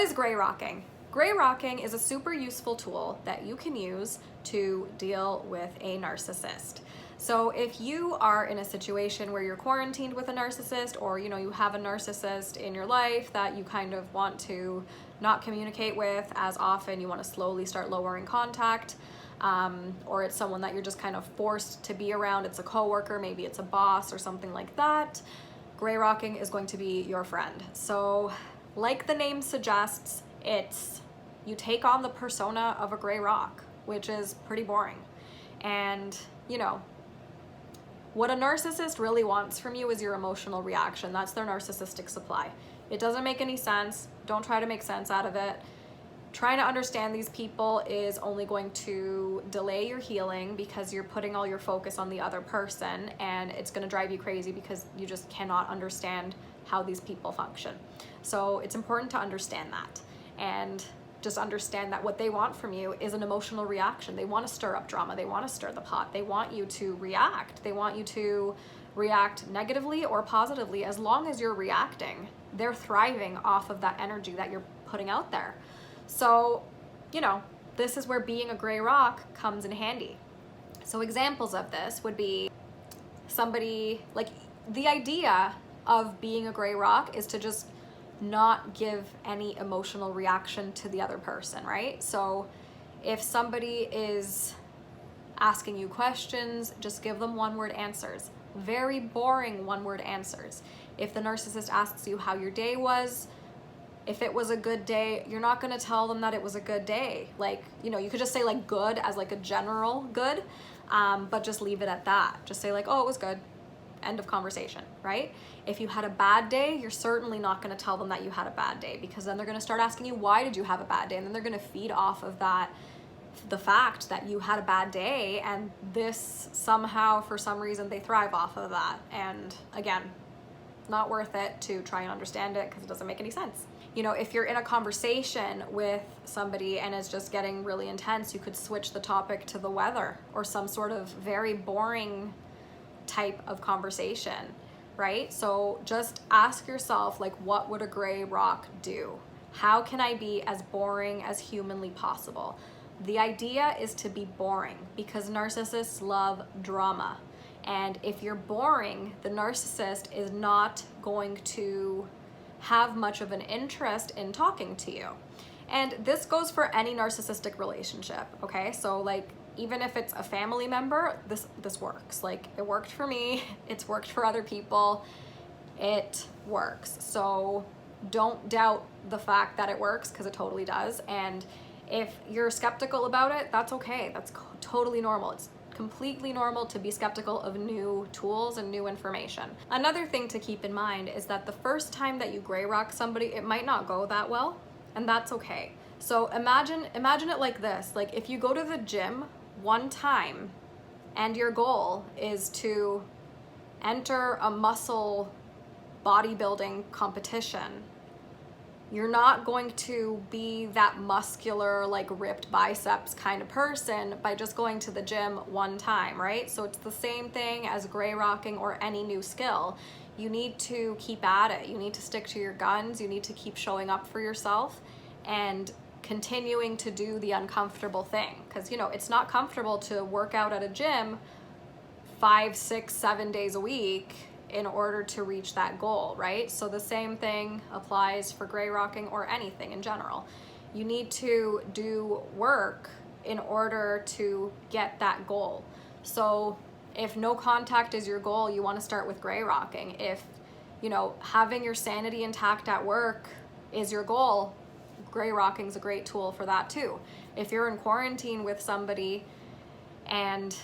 what is gray rocking? Gray rocking is a super useful tool that you can use to deal with a narcissist. So if you are in a situation where you're quarantined with a narcissist, or you have a narcissist in your life that you kind of want to not communicate with as often, you want to slowly start lowering contact, or it's someone that you're just kind of forced to be around, it's a coworker, maybe it's a boss or something like that, gray rocking is going to be your friend. So like the name suggests, you take on the persona of a gray rock, which is pretty boring. And what a narcissist really wants from you is your emotional reaction. That's their narcissistic supply. It doesn't make any sense. Don't try to make sense out of it. Trying to understand these people is only going to delay your healing because you're putting all your focus on the other person, and it's going to drive you crazy because you just cannot understand how these people function. So it's important to understand that, and just understand that what they want from you is an emotional reaction. They want to stir up drama. They want to stir the pot. They want you to react. They want you to react negatively or positively. As long as you're reacting, they're thriving off of that energy that you're putting out there. So, this is where being a gray rock comes in handy. So examples of this would be somebody, like, the idea of being a gray rock is to just not give any emotional reaction to the other person, right? So if somebody is asking you questions, just give them one-word answers. Very boring one-word answers. If the narcissist asks you how your day was, if it was a good day, you're not going to tell them that it was a good day. Like, you could just say like good as like a general good, but just leave it at that. Just say like, oh, it was good. End of conversation, right? If you had a bad day, you're certainly not going to tell them that you had a bad day, because then they're going to start asking you, why did you have a bad day? And then they're going to feed off of that, the fact that you had a bad day, and this somehow, for some reason, they thrive off of that. And again, not worth it to try and understand it because it doesn't make any sense. If you're in a conversation with somebody and it's just getting really intense, you could switch the topic to the weather or some sort of very boring type of conversation, right? So just ask yourself, like, what would a gray rock do? How can I be as boring as humanly possible? The idea is to be boring because narcissists love drama. And if you're boring, the narcissist is not going to have much of an interest in talking to you. And this goes for any narcissistic relationship, okay? So like, even if it's a family member, this works. Like, it worked for me, it's worked for other people, it works. So don't doubt the fact that it works, because it totally does. And if you're skeptical about it, that's okay. That's totally normal. It's completely normal to be skeptical of new tools and new information. Another thing to keep in mind is that the first time that you gray rock somebody, it might not go that well, and that's okay. So imagine it like this. Like, if you go to the gym one time and your goal is to enter a muscle bodybuilding competition, you're not going to be that muscular, like ripped biceps kind of person by just going to the gym one time, right? So it's the same thing as gray rocking or any new skill. You need to keep at it. You need to stick to your guns. You need to keep showing up for yourself and continuing to do the uncomfortable thing. Because, it's not comfortable to work out at a gym 5, 6, 7 days a week in order to reach that goal, right? So the same thing applies for gray rocking or anything in general. You need to do work in order to get that goal. So if no contact is your goal, you want to start with gray rocking. If, having your sanity intact at work is your goal, gray rocking is a great tool for that too. If you're in quarantine with somebody and,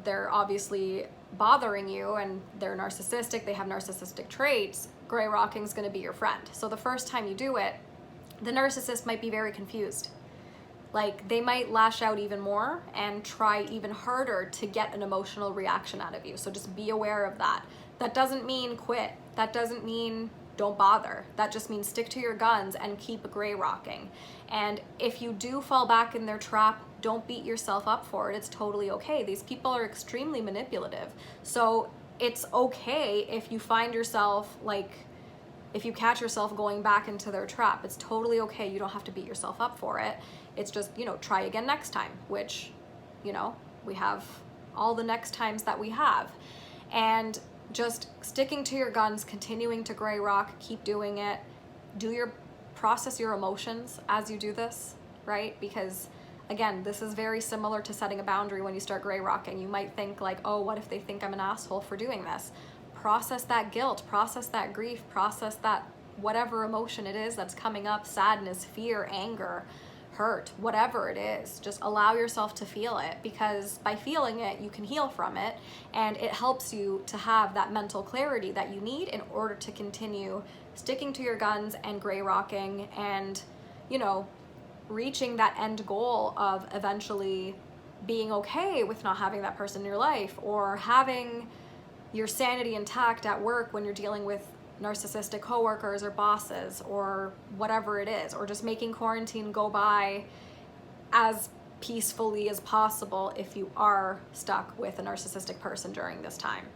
they're obviously bothering you and they're narcissistic, they have narcissistic traits, gray rocking is going to be your friend. So the first time you do it, the narcissist might be very confused. Like, they might lash out even more and try even harder to get an emotional reaction out of you. So just be aware of that. That doesn't mean quit. That doesn't mean don't bother. That just means stick to your guns and keep gray rocking. And if you do fall back in their trap, don't beat yourself up for it. It's totally okay. These people are extremely manipulative. So it's okay if you find yourself like if you catch yourself going back into their trap, it's totally okay. You don't have to beat yourself up for it. It's just, you know, try again next time, which, you know, we have all the next times that we have. And just sticking to your guns, continuing to gray rock, keep doing it. Process your emotions as you do this, right? Because again, this is very similar to setting a boundary when you start gray rocking. You might think like, oh, what if they think I'm an asshole for doing this? Process that guilt, process that grief, process that whatever emotion it is that's coming up, sadness, fear, anger, hurt, whatever it is. Just allow yourself to feel it, because by feeling it, you can heal from it, and it helps you to have that mental clarity that you need in order to continue sticking to your guns and gray rocking and, you know, reaching that end goal of eventually being okay with not having that person in your life, or having your sanity intact at work when you're dealing with narcissistic coworkers or bosses or whatever it is, or just making quarantine go by as peacefully as possible if you are stuck with a narcissistic person during this time.